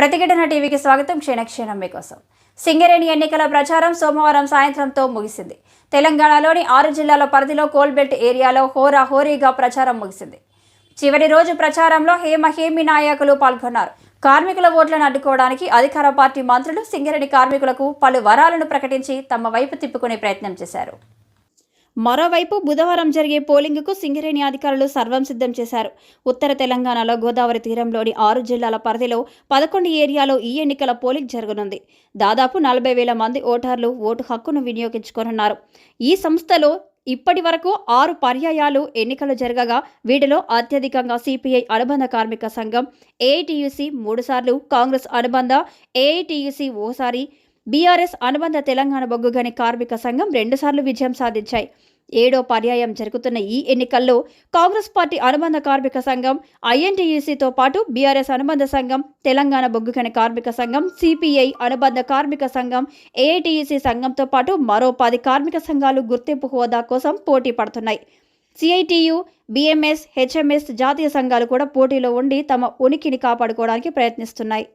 ప్రతిఘటన టీవీకి స్వాగతం. క్షణక్షణం మీకోసం. సింగరేణి ఎన్నికల ప్రచారం సోమవారం సాయంత్రంతో ముగిసింది. తెలంగాణలోని 6 జిల్లాల పరిధిలో కోల్బెల్ట్ ఏరియాలో హోరాహోరీగా ప్రచారం ముగిసింది. చివరి రోజు ప్రచారంలో హేమీ నాయకులు పాల్గొన్నారు. కార్మికుల ఓట్లను అడ్డుకోవడానికి అధికార పార్టీ మంత్రులు సింగరేణి కార్మికులకు పలు వరాలను ప్రకటించి తమ వైపు తిప్పుకునే ప్రయత్నం చేశారు. మరోవైపు బుధవారం జరిగే పోలింగ్కు సింగరేణి అధికారులు సర్వం సిద్ధం చేశారు. ఉత్తర తెలంగాణలో గోదావరి తీరంలోని 6 జిల్లాల పరిధిలో 11 ఏరియాలో ఈ ఎన్నికల పోలింగ్ జరగనుంది. దాదాపు 40,000 మంది ఓటర్లు ఓటు హక్కును వినియోగించుకోనున్నారు. ఈ సంస్థలో ఇప్పటి వరకు 6 పర్యాయాలు ఎన్నికలు జరగగా వీటిలో అత్యధికంగా సిపిఐ అనుబంధ కార్మిక సంఘం ఏఐటియుసి 3 సార్లు, కాంగ్రెస్ అనుబంధ ఏఐటియుసి ఓసారి, బీఆర్ఎస్ అనుబంధ తెలంగాణ బొగ్గుగని కార్మిక సంఘం 2 సార్లు విజయం సాధించాయి. 7వ పర్యాయం జరుగుతున్న ఈ ఎన్నికల్లో కాంగ్రెస్ పార్టీ అనుబంధ కార్మిక సంఘం ఐఎన్టీయూసీతో పాటు బీఆర్ఎస్ అనుబంధ సంఘం, తెలంగాణ బొగ్గుగని కార్మిక సంఘం, సిపిఐ అనుబంధ కార్మిక సంఘం, ఏఐటీయూసీ సంఘంతో పాటు మరో 10 కార్మిక సంఘాలు గుర్తింపు హోదా కోసం పోటీ పడుతున్నాయి. సిఐటియు, బిఎంఎస్, హెచ్ఎంఎస్ జాతీయ సంఘాలు కూడా పోటీలో ఉండి తమ ఉనికిని కాపాడుకోవడానికి ప్రయత్నిస్తున్నాయి.